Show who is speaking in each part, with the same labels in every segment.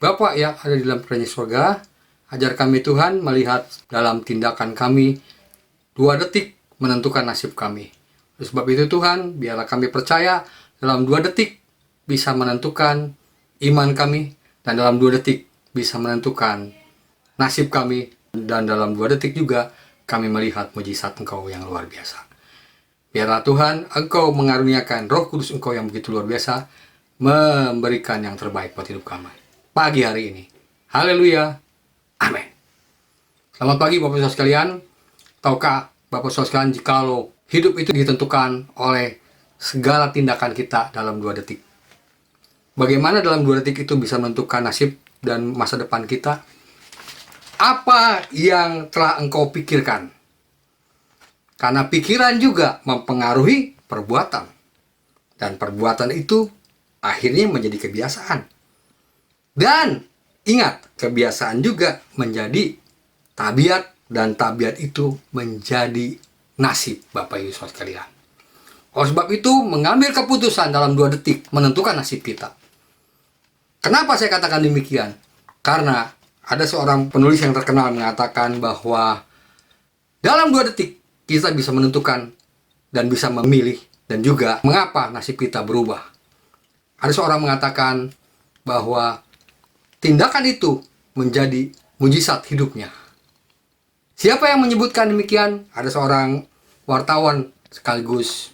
Speaker 1: Bapa yang ada di dalam kerajaan surga, ajar kami Tuhan melihat dalam tindakan kami 2 detik menentukan nasib kami. Oleh sebab itu Tuhan, biarlah kami percaya dalam 2 detik bisa menentukan iman kami, dan dalam 2 detik bisa menentukan nasib kami, dan dalam 2 detik juga kami melihat mujizat Engkau yang luar biasa. Biarlah Tuhan, Engkau mengaruniakan Roh Kudus Engkau yang begitu luar biasa, memberikan yang terbaik buat hidup kami pagi hari ini. Haleluya. Amin. Selamat pagi Bapak Saudara sekalian. Tahukah Bapak Saudara sekalian, jikalau hidup itu ditentukan oleh segala tindakan kita dalam 2 detik. Bagaimana dalam 2 detik itu bisa menentukan nasib dan masa depan kita? Apa yang telah engkau pikirkan? Karena pikiran juga mempengaruhi perbuatan. Dan perbuatan itu akhirnya menjadi kebiasaan. Dan ingat, kebiasaan juga menjadi tabiat, dan tabiat itu menjadi nasib Bapak Ibu Saudara sekalian. Oleh sebab itu, mengambil keputusan dalam 2 detik menentukan nasib kita. Kenapa saya katakan demikian? Karena ada seorang penulis yang terkenal mengatakan bahwa dalam 2 detik kita bisa menentukan dan bisa memilih, dan juga mengapa nasib kita berubah. Ada seorang mengatakan bahwa tindakan itu menjadi mujizat hidupnya. Siapa yang menyebutkan demikian? Ada seorang wartawan sekaligus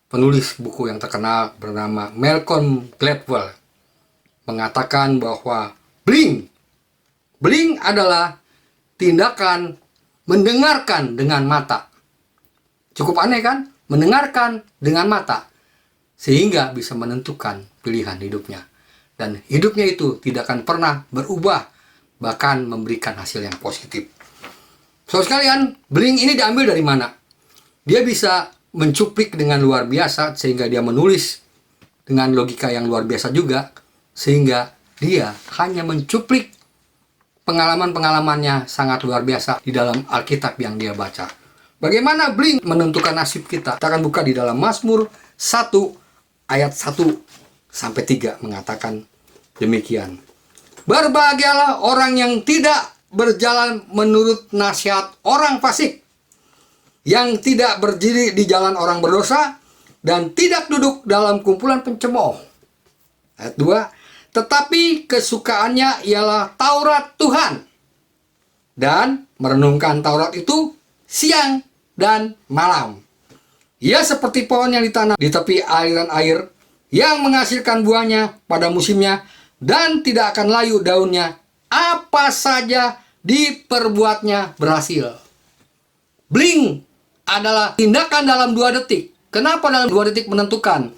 Speaker 1: penulis buku yang terkenal bernama Malcolm Gladwell, mengatakan bahwa bling adalah tindakan mendengarkan dengan mata. Cukup aneh kan? Mendengarkan dengan mata, sehingga bisa menentukan pilihan hidupnya. Dan hidupnya itu tidak akan pernah berubah, bahkan memberikan hasil yang positif. Saudara sekalian, bling ini diambil dari mana? Dia bisa mencuplik dengan luar biasa, sehingga dia menulis dengan logika yang luar biasa juga, sehingga dia hanya mencuplik pengalaman-pengalamannya sangat luar biasa di dalam Alkitab yang dia baca. Bagaimana bling menentukan nasib kita? Kita akan buka di dalam Mazmur 1 ayat 1-3 mengatakan demikian. Berbahagialah orang yang tidak berjalan menurut nasihat orang fasik, yang tidak berdiri di jalan orang berdosa, dan tidak duduk dalam kumpulan pencemooh. Ayat 2, tetapi kesukaannya ialah Taurat Tuhan, dan merenungkan Taurat itu siang dan malam. Ia seperti pohon yang ditanam di tepi aliran air, yang menghasilkan buahnya pada musimnya, dan tidak akan layu daunnya. Apa saja diperbuatnya berhasil. Bling adalah tindakan dalam 2 detik. Kenapa dalam 2 detik menentukan?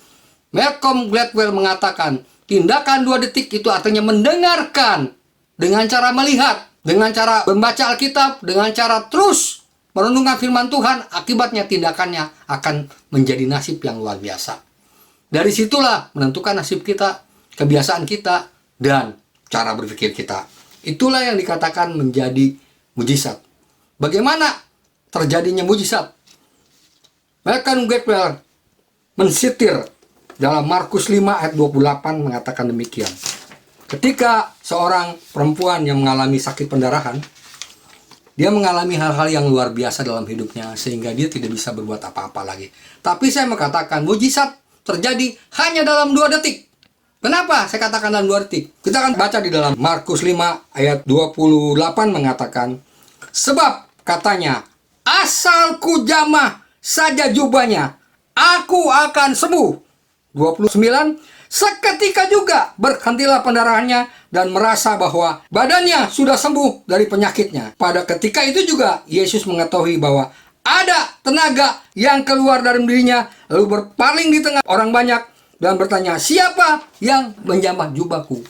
Speaker 1: Malcolm Gladwell mengatakan, tindakan 2 detik itu artinya mendengarkan dengan cara melihat, dengan cara membaca Alkitab, dengan cara terus merenungkan firman Tuhan. Akibatnya tindakannya akan menjadi nasib yang luar biasa. Dari situlah menentukan nasib kita, kebiasaan kita, dan cara berpikir kita. Itulah yang dikatakan menjadi mujizat. Bagaimana terjadinya mujizat? Malcolm Gladwell mensitir dalam Markus 5 ayat 28 mengatakan demikian. Ketika seorang perempuan yang mengalami sakit pendarahan, dia mengalami hal-hal yang luar biasa dalam hidupnya, sehingga dia tidak bisa berbuat apa-apa lagi. Tapi saya mengatakan mujizat terjadi hanya dalam 2 detik. Kenapa saya katakan dalam 2 detik? Kita akan baca di dalam Markus 5 ayat 28 mengatakan, sebab katanya, asal ku jamah saja jubahnya, aku akan sembuh. 29, seketika juga berhentilah pendarahannya dan merasa bahwa badannya sudah sembuh dari penyakitnya. Pada ketika itu juga Yesus mengetahui bahwa ada tenaga yang keluar dari dirinya, lalu berpaling di tengah orang banyak dan bertanya, siapa yang menjamah jubahku?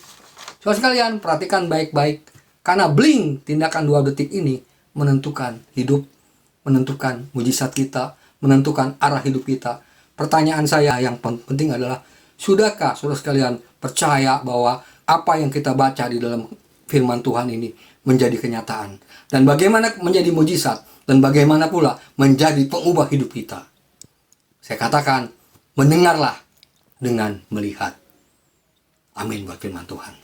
Speaker 1: Saudara sekalian, perhatikan baik-baik, karena bling, tindakan 2 detik ini menentukan hidup, menentukan mujizat kita, menentukan arah hidup kita. Pertanyaan saya yang penting adalah, sudahkah saudara sekalian percaya bahwa apa yang kita baca di dalam firman Tuhan ini menjadi kenyataan? Dan bagaimana menjadi mujizat? Dan bagaimana pula menjadi pengubah hidup kita? Saya katakan, mendengarlah dengan melihat. Amin buat firman Tuhan.